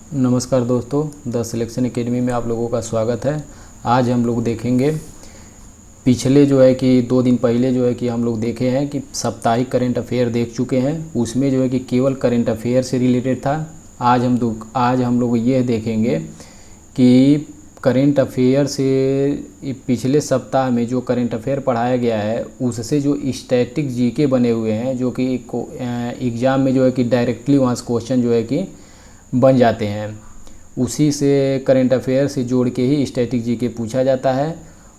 नमस्कार दोस्तों, the selection academy में आप लोगों का स्वागत है। आज हम लोग देखेंगे पिछले जो है कि 2 दिन पहले जो है कि हम लोग देखे हैं कि साप्ताहिक करंट अफेयर देख चुके हैं। उसमें जो है कि केवल करंट अफेयर से रिलेटेड था। आज हम लोग ये देखेंगे कि करंट अफेयर से पिछले सप्ताह में जो करंट अफेयर पढ़ाया गया है उससे जो स्टैटिक जीके बने हुए हैं, जो कि एग्ज़ाम में जो है कि डायरेक्टली वहाँ से क्वेश्चन जो है कि बन जाते हैं, उसी से करंट अफेयर से जोड़ के ही स्टैटिक जीके पूछा जाता है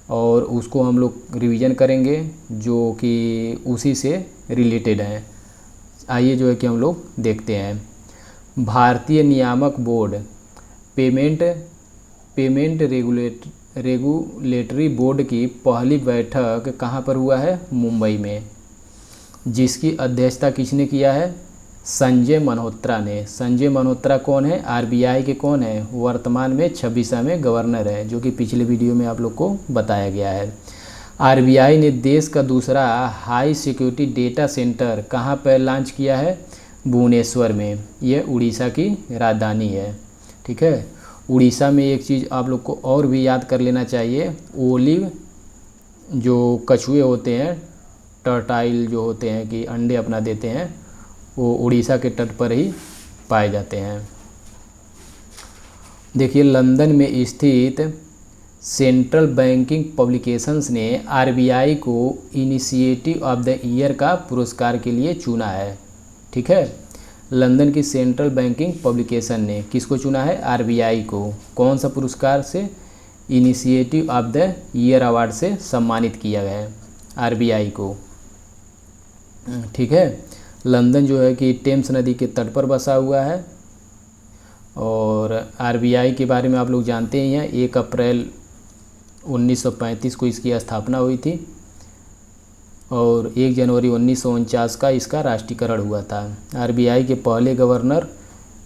और उसको हम लोग रिवीजन करेंगे जो कि उसी से रिलेटेड हैं। आइए जो है कि हम लोग देखते हैं। भारतीय नियामक बोर्ड पेमेंट रेगुलेटरी बोर्ड की पहली बैठक कहाँ पर हुआ है? मुंबई में। जिसकी अध्यक्षता किसने किया है? संजय मल्होत्रा ने। संजय मल्होत्रा कौन है? आरबीआई के कौन है? वर्तमान में 26वें गवर्नर है, जो कि पिछले वीडियो में आप लोग को बताया गया है। आरबीआई ने देश का दूसरा हाई सिक्योरिटी डेटा सेंटर कहाँ पर लॉन्च किया है? भुवनेश्वर में। यह उड़ीसा की राजधानी है। ठीक है। उड़ीसा में एक चीज़ आप लोग को और भी याद कर लेना चाहिए, ओलिव जो कछुए होते हैं, टर्टाइल जो होते हैं कि अंडे अपना देते हैं, वो उड़ीसा के तट पर ही पाए जाते हैं। देखिए, लंदन में स्थित सेंट्रल बैंकिंग पब्लिकेशंस ने आरबीआई को इनिशिएटिव ऑफ द ईयर का पुरस्कार के लिए चुना है। ठीक है। लंदन की सेंट्रल बैंकिंग पब्लिकेशन ने किसको चुना है? आरबीआई को। कौन सा पुरस्कार से? Initiative of the year award से सम्मानित किया गया है आरबीआई को। ठीक है। लंदन जो है कि टेम्स नदी के तट पर बसा हुआ है और आरबीआई के बारे में आप लोग जानते ही हैं। 1 अप्रैल 1935 को इसकी स्थापना हुई थी और 1 जनवरी 1949 का इसका राष्ट्रीयकरण हुआ था। आरबीआई के पहले गवर्नर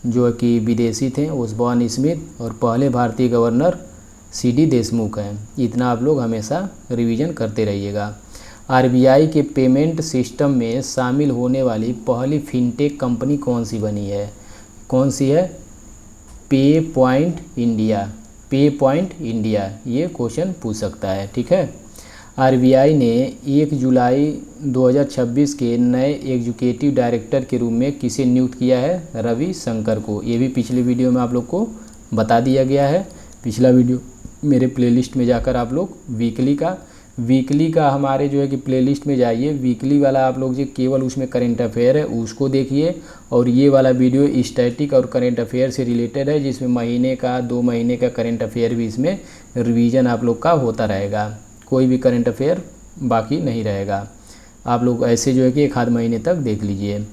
जो कि विदेशी थे, ओसबॉर्न स्मिथ, और पहले भारतीय गवर्नर सीडी देशमुख हैं। इतना आप लोग हमेशा रिवीजन करते रहिएगा। आरबीआई के पेमेंट सिस्टम में शामिल होने वाली पहली फिनटेक कंपनी कौन सी बनी है? कौन सी है? पे पॉइंट इंडिया। पे पॉइंट इंडिया, ये क्वेश्चन पूछ सकता है। ठीक है। आरबीआई ने 1 जुलाई 2026 के नए एग्जीक्यूटिव डायरेक्टर के रूप में किसे नियुक्त किया है? रवि शंकर को। ये भी पिछले वीडियो में आप लोग को बता दिया गया है। पिछला वीडियो मेरे प्लेलिस्ट में जाकर आप लोग वीकली का हमारे जो है कि प्लेलिस्ट में जाइए। वीकली वाला आप लोग जो केवल उसमें करंट अफेयर है उसको देखिए, और ये वाला वीडियो स्टैटिक और करंट अफेयर से रिलेटेड है, जिसमें महीने का 2 महीने का करंट अफेयर भी इसमें रिवीजन आप लोग का होता रहेगा। कोई भी करंट अफेयर बाकी नहीं रहेगा। आप लोग ऐसे जो है कि 1 आध महीने तक देख लीजिए।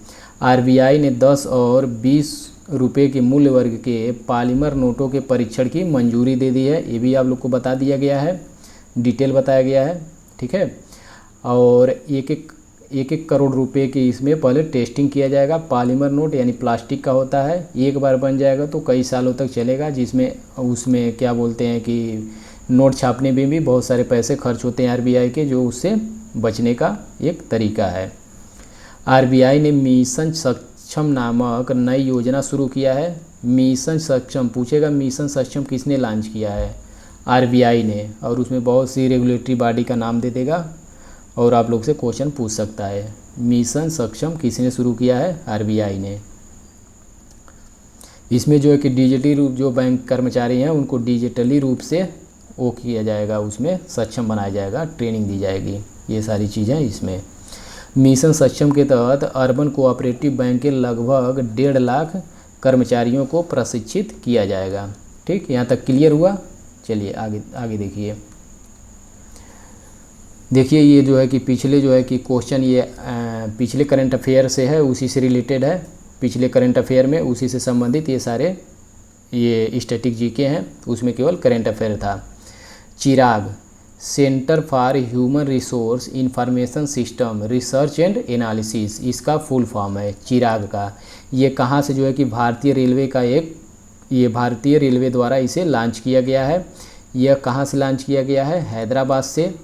आरबीआई ने 10 और 20 रुपये के मूल्य वर्ग के पॉलीमर नोटों के परीक्षण की मंजूरी दे दी है। ये भी आप लोग को बता दिया गया है, डिटेल बताया गया है। ठीक है। और एक करोड़ रुपए की इसमें पहले टेस्टिंग किया जाएगा। पॉलीमर नोट यानी प्लास्टिक का होता है, एक बार बन जाएगा तो कई सालों तक चलेगा, जिसमें उसमें क्या बोलते हैं कि नोट छापने में भी बहुत सारे पैसे खर्च होते हैं आरबीआई के, जो उससे बचने का एक तरीका है। आरबीआई ने मिशन सक्षम नामक नई योजना शुरू किया है। मिशन सक्षम पूछेगा, मिशन सक्षम किसने लॉन्च किया है? आरबीआई ने। और उसमें बहुत सी रेगुलेटरी बॉडी का नाम दे देगा और आप लोग से क्वेश्चन पूछ सकता है। मिशन सक्षम किसने शुरू किया है? आरबीआई ने। इसमें जो है कि डिजिटली रूप जो बैंक कर्मचारी हैं उनको डिजिटली रूप से वो किया जाएगा, उसमें सक्षम बनाया जाएगा, ट्रेनिंग दी जाएगी। ये सारी चीज़ें इसमें। मिशन सक्षम के तहत अर्बन कोऑपरेटिव बैंक के लगभग 1.5 लाख कर्मचारियों को प्रशिक्षित किया जाएगा। ठीक, यहाँ तक क्लियर हुआ? चलिए आगे देखिए। ये जो है कि पिछले जो है कि क्वेश्चन ये पिछले करंट अफेयर से है, उसी से रिलेटेड है। पिछले करंट अफेयर में उसी से संबंधित ये सारे ये स्टैटिक जीके हैं, उसमें केवल करंट अफेयर था। Chirag, centre for human resource information system research and analysis, इसका फुल फॉर्म है चिराग का। ये कहाँ से जो है कि भारतीय रेलवे द्वारा इसे लॉन्च किया गया है। यह कहाँ से लॉन्च किया गया है? हैदराबाद से।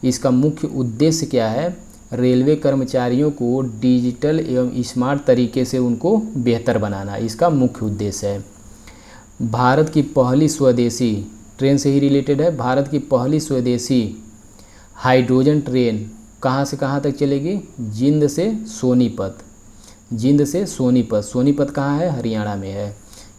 इसका मुख्य उद्देश्य क्या है? रेलवे कर्मचारियों को डिजिटल एवं स्मार्ट तरीके से उनको बेहतर बनाना, इसका मुख्य उद्देश्य है। भारत की पहली स्वदेशी ट्रेन से ही रिलेटेड है। भारत की पहली स्वदेशी हाइड्रोजन ट्रेन कहाँ से कहाँ तक चलेगी? जिंद से सोनीपत। जिंद से सोनीपत। सोनीपत कहाँ है? हरियाणा में है।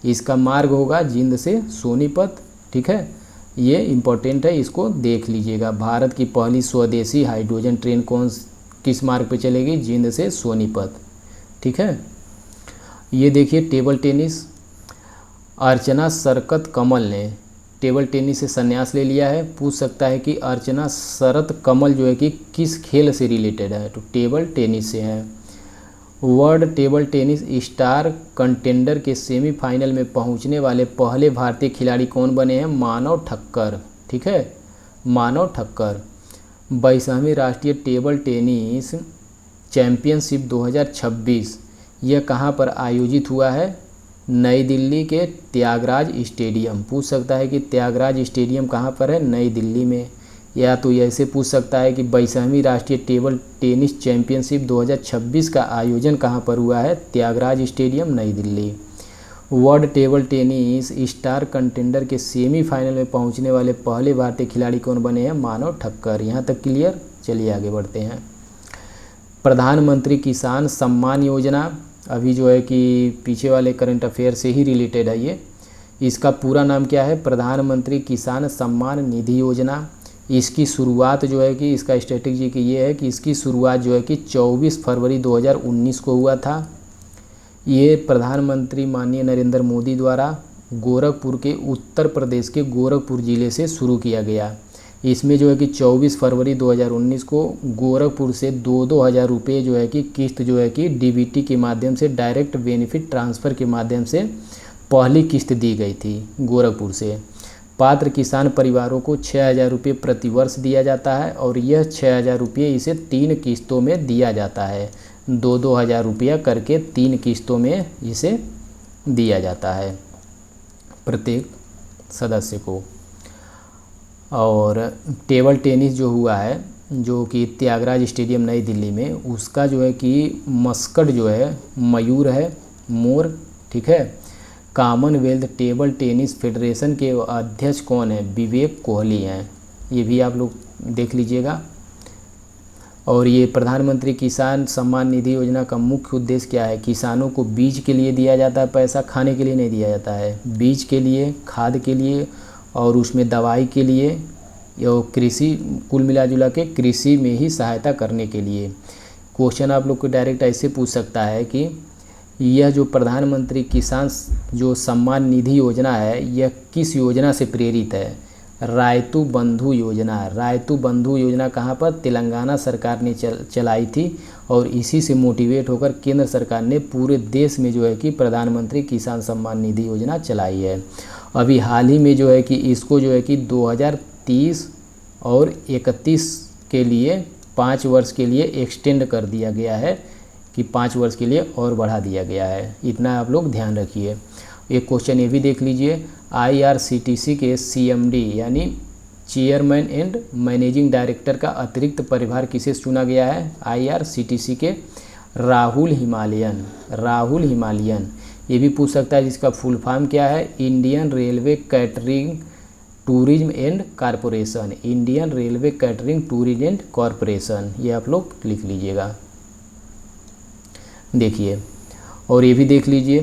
इसका मार्ग होगा जिंद से सोनीपत। ठीक है, ये इम्पोर्टेंट है, इसको देख लीजिएगा। भारत की पहली स्वदेशी हाइड्रोजन ट्रेन किस मार्ग पे चलेगी? जिंद से सोनीपत। ठीक है, ये देखिए टेबल टेनिस। अर्चना शरकत कमल ने टेबल टेनिस से संन्यास ले लिया है। पूछ सकता है कि अर्चना शरत कमल जो है कि किस खेल से रिलेटेड है? तो टेबल टेनिस से है। World table tennis star contender के सेमीफाइनल में पहुंचने वाले पहले भारतीय खिलाड़ी कौन बने हैं? मानव ठक्कर। ठीक है, मानव ठक्कर। 22वीं राष्ट्रीय टेबल टेनिस चैंपियनशिप 2026 यह कहाँ पर आयोजित हुआ है? नई दिल्ली के त्यागराज स्टेडियम। पूछ सकता है कि त्यागराज स्टेडियम कहाँ पर है? नई दिल्ली में। या तो ऐसे पूछ सकता है कि 22वीं राष्ट्रीय टेबल टेनिस चैंपियनशिप 2026 का आयोजन कहाँ पर हुआ है? त्यागराज स्टेडियम, नई Delhi. World table tennis star contender के सेमीफाइनल में पहुंचने वाले पहले भारतीय खिलाड़ी कौन बने हैं? मानव ठक्कर। यहाँ तक क्लियर? चलिए आगे बढ़ते हैं। प्रधानमंत्री किसान सम्मान योजना अभी जो है कि पीछे वाले करंट अफेयर से ही रिलेटेड है ये। इसका पूरा नाम क्या है? प्रधानमंत्री किसान सम्मान निधि योजना। इसकी शुरुआत जो है कि इसका स्ट्रेटेजी की ये है कि इसकी शुरुआत जो है कि 24 फरवरी 2019 को हुआ था। ये प्रधानमंत्री माननीय नरेंद्र मोदी द्वारा गोरखपुर के उत्तर प्रदेश के गोरखपुर ज़िले से शुरू किया गया। इसमें जो है कि 24 फरवरी 2019 को गोरखपुर से 2-2 हज़ार रुपये जो है कि किस्त जो है कि डीबीटी के माध्यम से डायरेक्ट बेनिफिट ट्रांसफ़र के माध्यम से पहली किस्त दी गई थी गोरखपुर से। पात्र किसान परिवारों को 6,000 रुपये प्रतिवर्ष दिया जाता है और यह 6,000 रुपये इसे 3 किस्तों में दिया जाता है। 2-2 हज़ार रुपया करके 3 किस्तों में इसे दिया जाता है प्रत्येक सदस्य को। और टेबल टेनिस जो हुआ है जो कि त्यागराज स्टेडियम नई दिल्ली में, उसका जो है कि मस्कट जो है मयूर है, मोर। ठीक है, कॉमनवेल्थ टेबल टेनिस फेडरेशन के अध्यक्ष कौन है? विवेक कोहली हैं। ये भी आप लोग देख लीजिएगा। और ये प्रधानमंत्री किसान सम्मान निधि योजना का मुख्य उद्देश्य क्या है? किसानों को बीज के लिए दिया जाता है पैसा, खाने के लिए नहीं दिया जाता है। बीज के लिए, खाद के लिए और उसमें दवाई के लिए, या कृषि, कुल मिला जुला के कृषि में ही सहायता करने के लिए। क्वेश्चन आप लोग को डायरेक्ट ऐसे पूछ सकता है कि यह जो प्रधानमंत्री किसान जो सम्मान निधि योजना है यह किस योजना से प्रेरित है? रायतु बंधु योजना। रायतु बंधु योजना कहाँ पर? तेलंगाना सरकार ने चलाई थी और इसी से मोटिवेट होकर केंद्र सरकार ने पूरे देश में जो है कि प्रधानमंत्री किसान सम्मान निधि योजना चलाई है। अभी हाल ही में जो है कि इसको जो है कि 2030 और 31 के लिए 5 वर्ष के लिए एक्सटेंड कर दिया गया है कि 5 वर्ष के लिए और बढ़ा दिया गया है। इतना आप लोग ध्यान रखिए। एक क्वेश्चन ये भी देख लीजिए। IRCTC के CMD यानी चेयरमैन एंड मैनेजिंग डायरेक्टर का अतिरिक्त प्रभार किसे चुना गया है? IRCTC के राहुल हिमालयन। राहुल हिमालयन। ये भी पूछ सकता है जिसका फुल फॉर्म क्या है? Indian railway catering tourism and corporation. Indian railway catering tourism and corporation, ये आप लोग लिख लीजिएगा। देखिए, और ये भी देख लीजिए,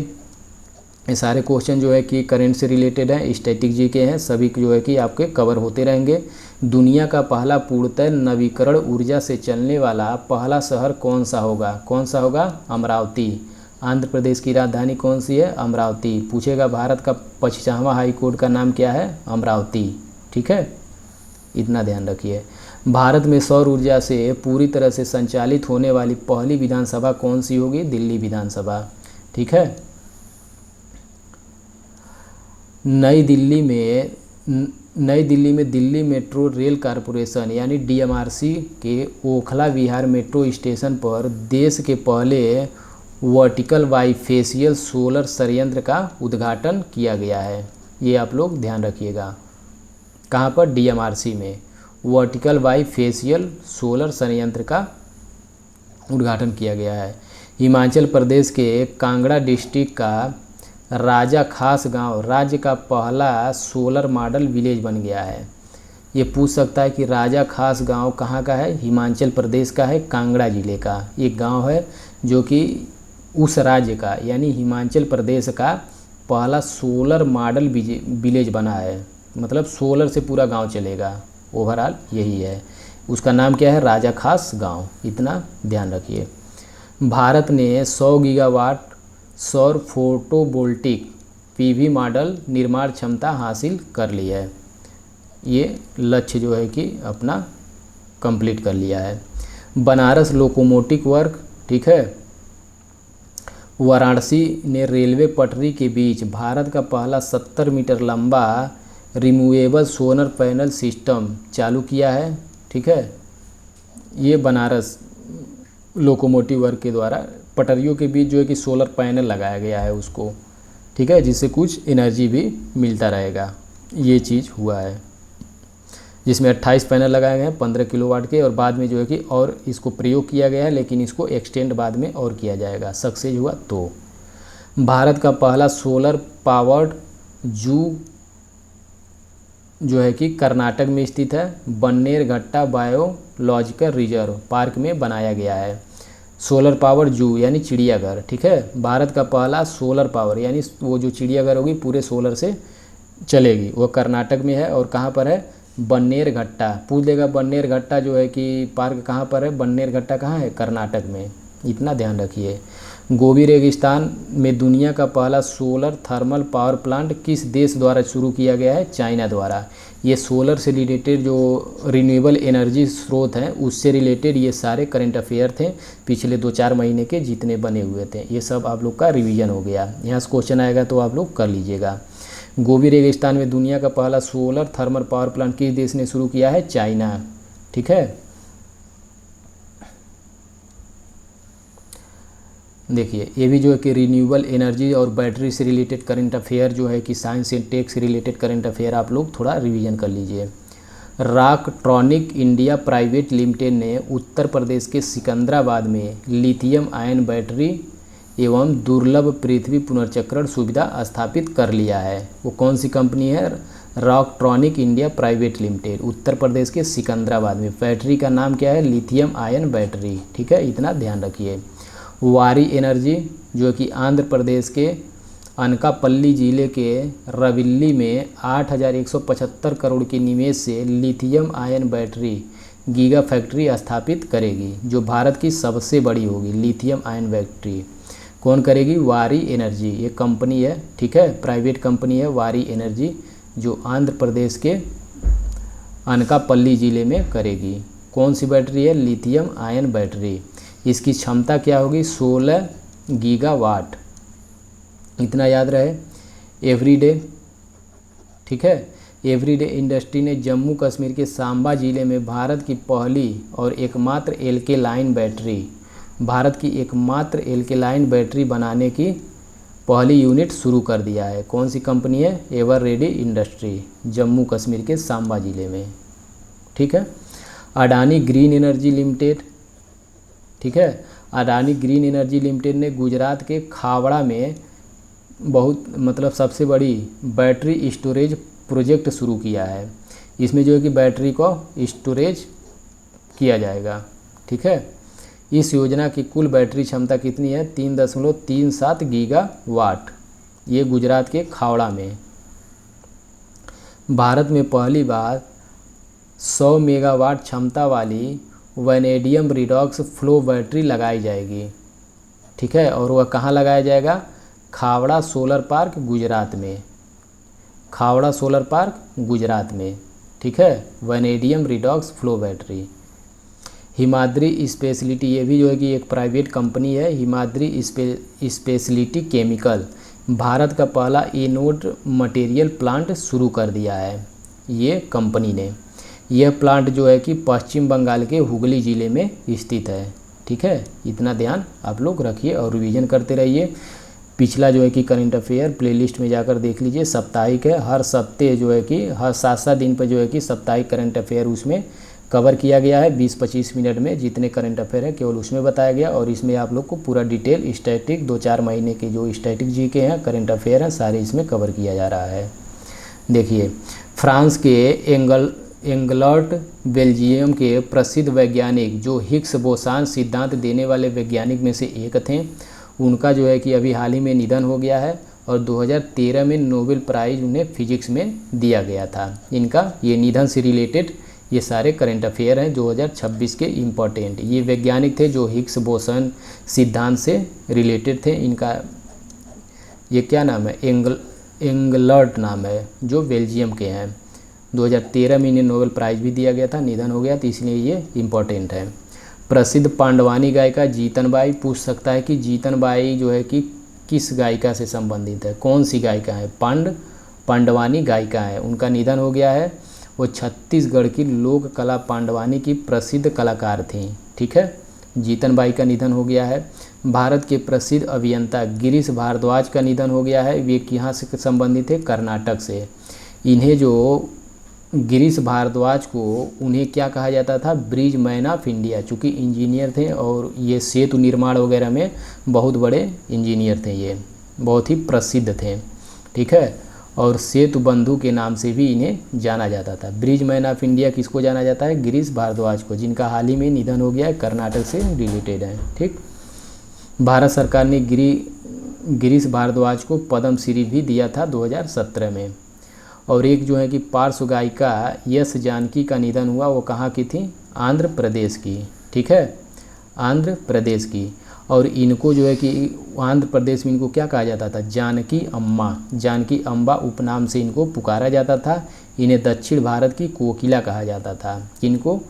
ये सारे क्वेश्चन जो है कि करंट से रिलेटेड हैं, स्टैटिक जी के हैं, सभी जो है कि आपके कवर होते रहेंगे। दुनिया का पहला पूर्णतः नवीकरण ऊर्जा से चलने वाला पहला शहर कौन सा होगा? कौन सा होगा? अमरावती। आंध्र प्रदेश की राजधानी कौन सी है? अमरावती। पूछेगा भारत का 25वां हाई कोर्ट का नाम क्या है? अमरावती। ठीक है, इतना ध्यान रखिए। भारत में सौर ऊर्जा से पूरी तरह से संचालित होने वाली पहली विधानसभा कौन सी होगी? दिल्ली विधानसभा। ठीक है, नई दिल्ली में दिल्ली मेट्रो रेल कॉरपोरेशन यानी DMRC के ओखला विहार मेट्रो स्टेशन पर देश के पहले वर्टिकल बाईफेशियल सोलर संयंत्र का उद्घाटन किया गया है। ये आप लोग ध्यान रखिएगा। कहाँ पर? DMRC में वर्टिकल बाईफेशियल सोलर संयंत्र का उद्घाटन किया गया है। हिमाचल प्रदेश के कांगड़ा डिस्ट्रिक्ट का राजा खास गांव राज्य का पहला सोलर मॉडल विलेज बन गया है। ये पूछ सकता है कि राजा खास गांव कहाँ का है, हिमाचल प्रदेश का है, कांगड़ा जिले का एक गांव है जो कि उस राज्य का यानी हिमाचल प्रदेश का पहला सोलर मॉडल विलेज बना है, मतलब सोलर से पूरा गांव चलेगा, ओवरऑल यही है। उसका नाम क्या है, राजा खास गांव, इतना ध्यान रखिए। भारत ने 100 गीगावाट सौर फोटोवोल्टिक पीवी मॉडल निर्माण क्षमता हासिल कर ली है। ये लक्ष्य जो है कि अपना कंप्लीट कर लिया है। बनारस लोकोमोटिव वर्क, ठीक है, वाराणसी ने रेलवे पटरी के बीच भारत का पहला 70 मीटर लंबा रिमूवेबल सोलर पैनल सिस्टम चालू किया है, ठीक है। ये बनारस लोकोमोटिव वर्क के द्वारा पटरियों के बीच जो है कि सोलर पैनल लगाया गया है उसको, ठीक है, जिससे कुछ एनर्जी भी मिलता रहेगा। ये चीज़ हुआ है जिसमें 28 पैनल लगाए गए हैं 15 किलोवाट के, और बाद में जो है कि और इसको प्रयोग किया गया है, लेकिन इसको एक्सटेंड बाद में और किया जाएगा, सक्सेस हुआ तो। भारत का पहला सोलर पावर्ड जू जो है कि कर्नाटक में स्थित है, बन्नेरघट्टा बायोलॉजिकल रिजर्व पार्क में बनाया गया है। सोलर पावर जू यानी चिड़ियाघर, ठीक है, भारत का पहला सोलर पावर यानी वो जो चिड़ियाघर होगी पूरे सोलर से चलेगी, वो कर्नाटक में है। और कहाँ पर है, बन्नेरघट्टा। पूछ लेगा बन्नेरघट्टा जो है कि पार्क कहाँ पर है, बन्नेरघट्टा कहाँ है, कर्नाटक में, इतना ध्यान रखिए। गोबी रेगिस्तान में दुनिया का पहला सोलर थर्मल पावर प्लांट किस देश द्वारा शुरू किया गया है, चाइना द्वारा। ये सोलर से रिलेटेड जो रिन्यूएबल एनर्जी स्रोत हैं उससे रिलेटेड ये सारे करंट अफेयर थे पिछले 2-4 महीने के जितने बने हुए थे, ये सब आप लोग का रिवीजन हो गया। यहाँ से क्वेश्चन आएगा तो आप लोग कर लीजिएगा। गोबी रेगिस्तान में दुनिया का पहला सोलर थर्मल पावर प्लांट किस देश ने शुरू किया है, चाइना, ठीक है। देखिए ये भी जो है कि रिन्यूएबल एनर्जी और बैटरी से रिलेटेड करंट अफेयर जो है कि साइंस एंड टेक से रिलेटेड करंट अफेयर आप लोग थोड़ा रिवीजन कर लीजिए। रॉकट्रॉनिक इंडिया प्राइवेट लिमिटेड ने उत्तर प्रदेश के सिकंदराबाद में लिथियम आयन बैटरी एवं दुर्लभ पृथ्वी पुनर्चक्रण सुविधा स्थापित कर लिया है। वो कौन सी कंपनी है, रॉकट्रॉनिक India private limited, Uttar Pradesh के सिकंदराबाद में। बैटरी का नाम क्या है, लिथियम आयन बैटरी, ठीक है, इतना ध्यान रखिए। वारी एनर्जी जो कि आंध्र प्रदेश के अनकापल्ली जिले के रविल्ली में 8,175 करोड़ के निवेश से lithium ion battery giga factory स्थापित करेगी, जो भारत की सबसे बड़ी होगी। लिथियम आयन बैटरी कौन करेगी, वारी एनर्जी, ये कंपनी है, ठीक है, प्राइवेट कंपनी है वारी एनर्जी, जो आंध्र प्रदेश के अनकापल्ली ज़िले में करेगी। कौन सी बैटरी है, लिथियम आयन बैटरी। इसकी क्षमता क्या होगी, 16 गीगावाट, इतना याद रहे। एवरीडे, ठीक है, एवरीडे इंडस्ट्री ने जम्मू कश्मीर के सांबा ज़िले में भारत की पहली और एकमात्र एल्केलाइन बैटरी, भारत की एकमात्र एल्केलाइन बैटरी बनाने की पहली यूनिट शुरू कर दिया है। कौन सी कंपनी है, एवररेडी इंडस्ट्री, जम्मू कश्मीर के सांबा ज़िले में, ठीक है। अडानी ग्रीन एनर्जी लिमिटेड, ठीक है, अडानी ग्रीन एनर्जी लिमिटेड ने गुजरात के खावड़ा में बहुत मतलब सबसे बड़ी बैटरी स्टोरेज प्रोजेक्ट शुरू किया है। इसमें जो है कि बैटरी को स्टोरेज किया जाएगा, ठीक है। इस योजना की कुल बैटरी क्षमता कितनी है, 3.37 गीगावाट, ये गुजरात के खावड़ा में। भारत में पहली बार 100 मेगावाट क्षमता वाली वैनेडियम रिडॉक्स फ्लो बैटरी लगाई जाएगी, ठीक है, और वह कहाँ लगाया जाएगा, खावड़ा सोलर पार्क गुजरात में, खावड़ा सोलर पार्क गुजरात में, ठीक है, vanadium redox flow battery. Himadri speciality, ये भी जो है कि एक प्राइवेट कंपनी है, हिमाद्री स्पेशलिटी केमिकल, भारत का पहला एनोड मटेरियल प्लांट शुरू कर दिया है ये कंपनी ने। यह प्लांट जो है कि पश्चिम बंगाल के हुगली ज़िले में स्थित है, ठीक है, इतना ध्यान आप लोग रखिए और रिवीजन करते रहिए। पिछला जो है कि करंट अफेयर प्लेलिस्ट में जाकर देख लीजिए, साप्ताहिक है, हर सप्ताह जो है कि हर 7-7 दिन पर जो है कि साप्ताहिक करंट अफेयर उसमें कवर किया गया है 20-25 मिनट में, जितने करंट अफेयर है केवल उसमें बताया गया। और इसमें आप लोग को पूरा डिटेल स्टैटिक 2-4 महीने के जो स्टैटिक जीके हैं, करंट अफेयर हैं, सारे इसमें कवर किया जा रहा है। देखिए, फ्रांस के एंगलर्ट बेल्जियम के प्रसिद्ध वैज्ञानिक जो हिग्स बोसान सिद्धांत देने वाले वैज्ञानिक में से एक थे, उनका जो है कि अभी हाल ही में निधन हो गया है और 2013 में नोबेल प्राइज़ उन्हें फिजिक्स में दिया गया था। इनका ये निधन से रिलेटेड ये सारे करंट अफेयर हैं 2026 के इम्पोर्टेंट। ये वैज्ञानिक थे जो हिग्स बोसन सिद्धांत से रिलेटेड थे। इनका ये क्या नाम है, एंगलर्ट नाम है, जो बेल्जियम के हैं। 2013 में इन्हें नोबेल प्राइज़ भी दिया गया था, निधन हो गया, तो इसलिए ये इम्पोर्टेंट है। प्रसिद्ध पांडवानी गायिका जीतनबाई, पूछ सकता है कि जीतनबाई जो है कि किस गायिका से संबंधित है, कौन सी गायिका है, पांडवानी गायिका है। उनका निधन हो गया है। वो छत्तीसगढ़ की लोक कला पांडवानी की प्रसिद्ध कलाकार थीं। ठीक है, जीतनबाई का निधन हो गया है। भारत के प्रसिद्ध अभियंता गिरीश भारद्वाज का निधन हो गया है। वे कहाँ से संबंधित थे, कर्नाटक से। इन्हें जो गिरीश भारद्वाज को उन्हें क्या कहा जाता था, ब्रिज मैन ऑफ इंडिया, चूँकि इंजीनियर थे और ये सेतु निर्माण वगैरह में बहुत बड़े इंजीनियर थे, ये बहुत ही प्रसिद्ध थे। ठीक है, और सेतु बंधु के नाम से भी इन्हें जाना जाता था। ब्रिज मैन ऑफ इंडिया किसको जाना जाता है, गिरीश भारद्वाज को, जिनका हाल ही में निधन हो गया है, कर्नाटक से रिलेटेड है। ठीक, भारत सरकार ने गिरीश भारद्वाज को पद्म श्री भी दिया था 2017 में। और एक जो है कि पार्श्व गायिका यश जानकी का निधन हुआ, वो कहाँ की थी, आंध्र प्रदेश की। ठीक है, आंध्र प्रदेश की। और इनको जो है कि आंध्र प्रदेश में इनको क्या कहा जाता था, जानकी अम्मा, जानकी अम्बा उपनाम से इनको पुकारा जाता था। इन्हें दक्षिण भारत की कोकिला कहा जाता था। इनको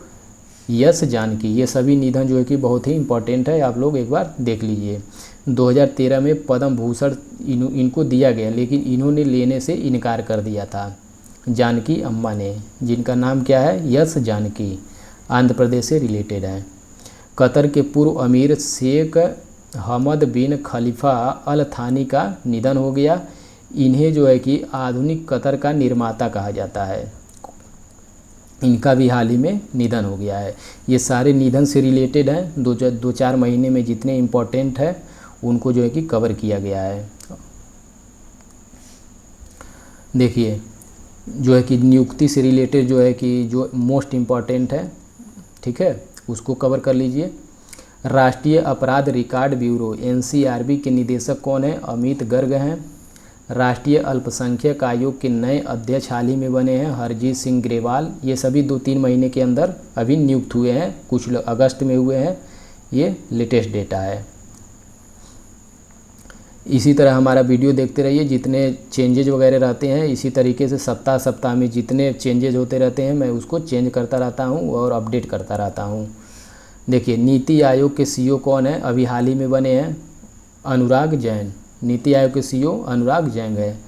यश जानकी, ये सभी निधन जो है कि बहुत ही इम्पोर्टेंट है, आप लोग एक बार देख लीजिए। 2013 में पद्म भूषण इनको दिया गया, लेकिन इन्होंने लेने से इनकार कर दिया था, जानकी अम्मा ने, जिनका नाम क्या है, यश जानकी, आंध्र प्रदेश से रिलेटेड है। कतर के पूर्व अमीर शेख हमद बिन खलीफा अल थानी का निधन हो गया। इन्हें जो है कि आधुनिक कतर का निर्माता कहा जाता है। इनका भी हाल ही में निधन हो गया है। ये सारे निधन से रिलेटेड हैं, 2-4 महीने में जितने इम्पोर्टेंट है उनको जो है कि कवर किया गया है। देखिए, जो है कि नियुक्ति से रिलेटेड जो है कि जो मोस्ट इम्पॉर्टेंट है, ठीक है, उसको कवर कर लीजिए। राष्ट्रीय अपराध रिकॉर्ड ब्यूरो NCRB के निदेशक कौन है, अमित गर्ग हैं। राष्ट्रीय अल्पसंख्यक आयोग के नए अध्यक्ष हाल ही में बने हैं, हरजीत सिंह ग्रेवाल। ये सभी 2-3 महीने के अंदर अभी नियुक्त हुए हैं, कुछ लोग अगस्त में हुए हैं, ये लेटेस्ट डेटा है। इसी तरह हमारा वीडियो देखते रहिए, जितने चेंजेज वगैरह रहते हैं इसी तरीके से सप्ताह में जितने चेंजेज होते रहते हैं मैं उसको चेंज करता रहता हूं और अपडेट करता रहता हूं। देखिए, नीति आयोग के CEO कौन है, अभी हाल ही में बने हैं, अनुराग जैन। नीति आयोग के CEO अनुराग जैन है,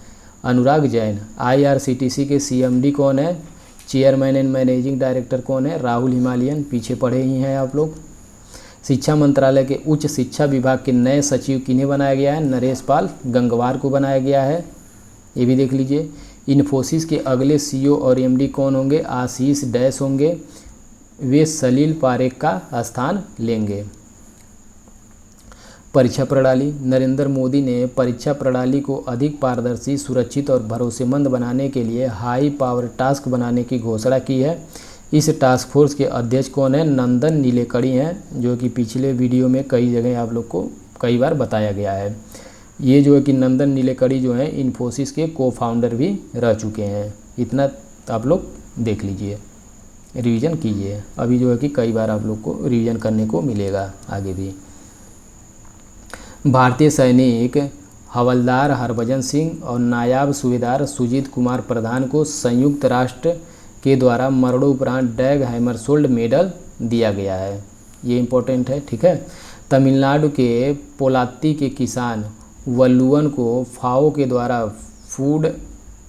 अनुराग जैन। IRCTC के CMD कौन है, चेयरमैन एंड मैनेजिंग डायरेक्टर कौन है, राहुल हिमालयन, पीछे पढ़े ही हैं आप लोग। शिक्षा मंत्रालय के उच्च शिक्षा विभाग के नए सचिव किन्हें बनाया गया है, नरेश पाल गंगवार को बनाया गया है, ये भी देख लीजिए। इन्फोसिस के अगले CEO और MD कौन होंगे, आशीष डैश होंगे, वे सलील पारेख का स्थान लेंगे। परीक्षा प्रणाली, नरेंद्र मोदी ने परीक्षा प्रणाली को अधिक पारदर्शी, सुरक्षित और भरोसेमंद बनाने के लिए हाई पावर टास्क बनाने की घोषणा की है। इस टास्क फोर्स के अध्यक्ष कौन है, नंदन नीलेकणी हैं, जो कि पिछले वीडियो में कई जगह आप लोग को कई बार बताया गया है। ये जो है कि नंदन नीलेकणी जो हैं इन्फोसिस के को-फाउंडर भी रह चुके हैं। इतना आप लोग देख लीजिए, रिवीजन कीजिए, अभी जो है कि कई बार आप लोग को रिवीजन करने को मिलेगा आगे भी। भारतीय सैनिक हवलदार हरभजन सिंह और नायब सूबेदार सुजीत कुमार प्रधान को संयुक्त राष्ट्र के द्वारा मरणोपरांत डैग हैमरशोल्ड मेडल दिया गया है, ये इम्पोर्टेंट है। ठीक है, तमिलनाडु के पोलात्ती के किसान वल्लुवन को FAO के द्वारा फूड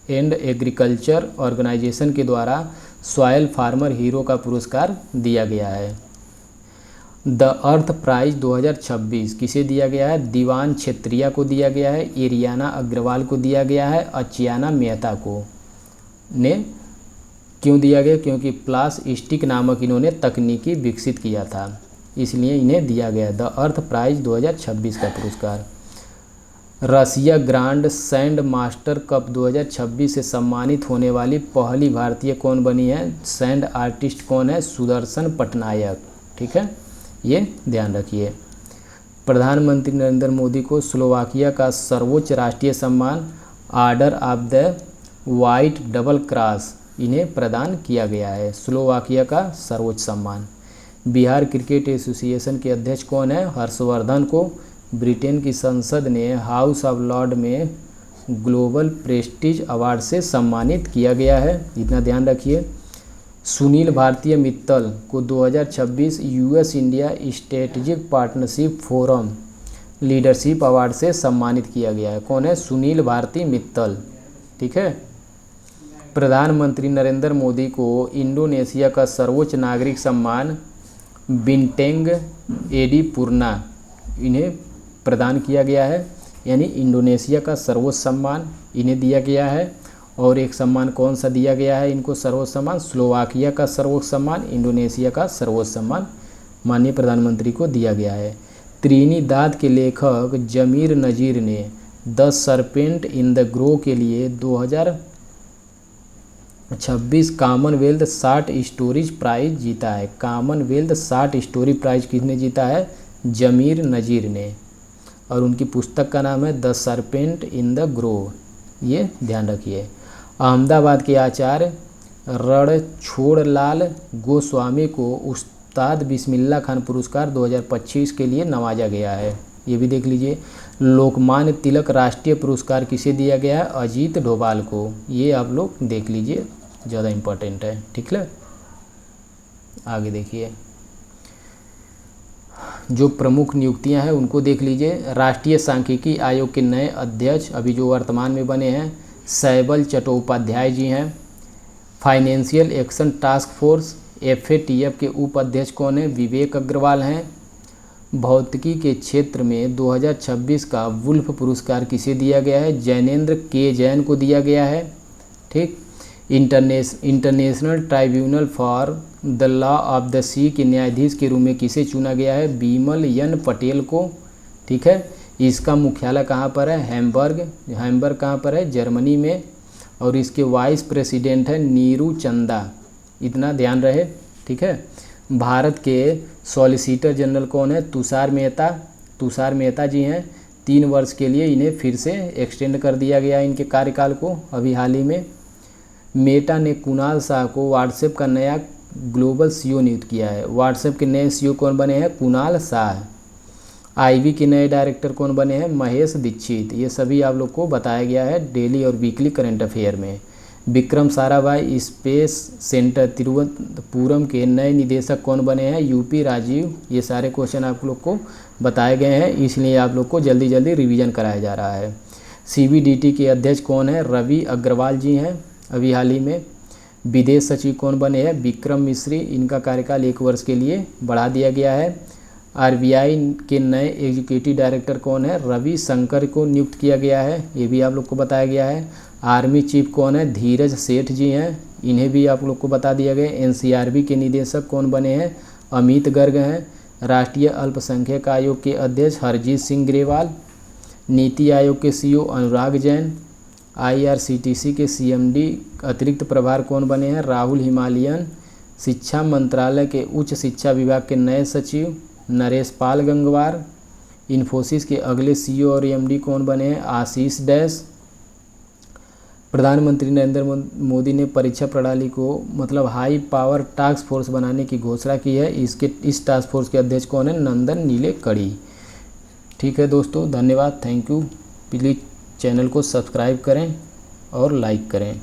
एंड एग्रीकल्चर ऑर्गेनाइजेशन के द्वारा सॉयल फार्मर हीरो का पुरस्कार दिया गया है। द अर्थ प्राइज 2026 किसे दिया गया है, दीवान क्षेत्रिया को दिया गया है, एरियाना अग्रवाल को दिया गया है, अचियाना मेहता को ने क्यों दिया गया? क्योंकि प्लास्टिक नामक इन्होंने तकनीकी विकसित किया था, इसलिए इन्हें दिया गया द अर्थ प्राइज 2026 का पुरस्कार। Russia grand sand master cup 2026 से सम्मानित होने वाली पहली भारतीय कौन बनी है? सैंड आर्टिस्ट कौन है? सुदर्शन पटनायक। ठीक है, ये ध्यान रखिए। प्रधानमंत्री नरेंद्र मोदी को स्लोवाकिया का सर्वोच्च राष्ट्रीय सम्मान order of the white double cross इन्हें प्रदान किया गया है। स्लोवाकिया का सर्वोच्च सम्मान। बिहार क्रिकेट एसोसिएशन के अध्यक्ष कौन है? हर्षवर्धन को ब्रिटेन की संसद ने हाउस ऑफ लॉर्ड में ग्लोबल प्रेस्टीज अवार्ड से सम्मानित किया गया है, इतना ध्यान रखिए। सुनील भारतीय मित्तल को 2026 US India strategic partnership forum leadership award से सम्मानित किया गया है। कौन है? सुनील भारती मित्तल। ठीक है। प्रधानमंत्री नरेंद्र मोदी को इंडोनेशिया का सर्वोच्च नागरिक सम्मान बिंटेंग एडी पूर्णा इन्हें प्रदान किया गया है, यानी इंडोनेशिया का सर्वोच्च सम्मान इन्हें दिया गया है। और एक सम्मान कौन सा दिया गया है इनको? सर्वोच्च सम्मान स्लोवाकिया का सर्वोच्च सम्मान, इंडोनेशिया का सर्वोच्च सम्मान माननीय प्रधानमंत्री को दिया गया है। त्रिनिदाद के लेखक जमीर नज़ीर ने the serpent in the Grove के लिए 2026 कॉमनवेल्थ शॉर्ट स्टोरीज प्राइज जीता है। कॉमनवेल्थ शॉर्ट स्टोरी प्राइज किसने जीता है? जमीर नज़ीर ने। और उनकी पुस्तक का नाम है the serpent in the Grove, ये ध्यान रखिए। अहमदाबाद के आचार्य रणछोड़लाल गोस्वामी को उस्ताद बिस्मिल्लाह खान पुरस्कार 2025 के लिए नवाजा गया है, ये भी देख लीजिए। लोकमान्य तिलक राष्ट्रीय पुरस्कार किसे दिया गया है? अजीत डोभाल को, ये आप लोग देख लीजिए, ज़्यादा इम्पोर्टेंट है। ठीक है, आगे देखिए जो प्रमुख नियुक्तियां हैं उनको देख लीजिए। राष्ट्रीय सांख्यिकी आयोग के नए अध्यक्ष अभी जो वर्तमान में बने हैं सैबल चट्टोपाध्याय जी हैं। Financial action task force FATF के उपाध्यक्ष कौन है? विवेक अग्रवाल हैं। भौतिकी के क्षेत्र में 2026 का वुल्फ पुरस्कार किसे दिया गया है? जैनेंद्र के जैन को दिया गया है। ठीक। International tribunal for the law of the sea के न्यायाधीश के रूप में किसे चुना गया है? बीमल एन पटेल को। ठीक है, इसका मुख्यालय कहाँ पर है? हैम्बर्ग कहाँ पर है? जर्मनी में। और इसके वाइस प्रेसिडेंट है नीरू चंदा, इतना ध्यान रहे। ठीक है। भारत के सॉलिसिटर जनरल कौन है? तुषार मेहता जी हैं। 3 वर्ष के लिए इन्हें फिर से एक्सटेंड कर दिया गया इनके कार्यकाल को अभी हाल ही में। मेटा ने कुणाल शाह को व्हाट्सएप का नया ग्लोबल CEO नियुक्त किया है। व्हाट्सएप के नए CEO कौन बने हैं? कुणाल शाह। IB के नए डायरेक्टर कौन बने हैं? महेश दीक्षित। ये सभी आप लोग को बताया गया है डेली और वीकली करंट अफेयर में। विक्रम साराभाई स्पेस सेंटर तिरुवनंतपुरम के नए निदेशक कौन बने हैं? UP राजीव। ये सारे क्वेश्चन आप लोग को बताए गए हैं, इसलिए आप लोग को जल्दी जल्दी रिवीजन कराया जा रहा है। CBDT के अध्यक्ष कौन है? रवि अग्रवाल जी हैं अभी हाल ही में। विदेश सचिव कौन बने हैं? विक्रम मिश्री। इनका कार्यकाल 1 वर्ष के लिए बढ़ा दिया गया है। RBI के नए एग्जीक्यूटिव डायरेक्टर कौन है? रवि शंकर को नियुक्त किया गया है, ये भी आप लोग को बताया गया है। आर्मी चीफ कौन है? धीरज सेठ जी हैं, इन्हें भी आप लोग को बता दिया गया। NCRB के निदेशक कौन बने हैं? अमित गर्ग हैं। राष्ट्रीय अल्पसंख्यक आयोग के अध्यक्ष हरजीत सिंह ग्रेवाल। नीति आयोग के CEO अनुराग जैन। IRCTC के CMD अतिरिक्त प्रभार कौन बने हैं? राहुल हिमालयन। शिक्षा मंत्रालय के उच्च शिक्षा विभाग के नए सचिव नरेश पाल गंगवार। इन्फोसिस के अगले CEO और MD कौन बने हैं? आशीष डैश। प्रधानमंत्री नरेंद्र मोदी ने परीक्षा प्रणाली को मतलब हाई पावर टास्क फोर्स बनाने की घोषणा की है। इस टास्क फोर्स के अध्यक्ष कौन है? नंदन नीलेकणी। ठीक है दोस्तों, धन्यवाद, थैंक यू। प्लीज़ चैनल को सब्सक्राइब करें और लाइक करें।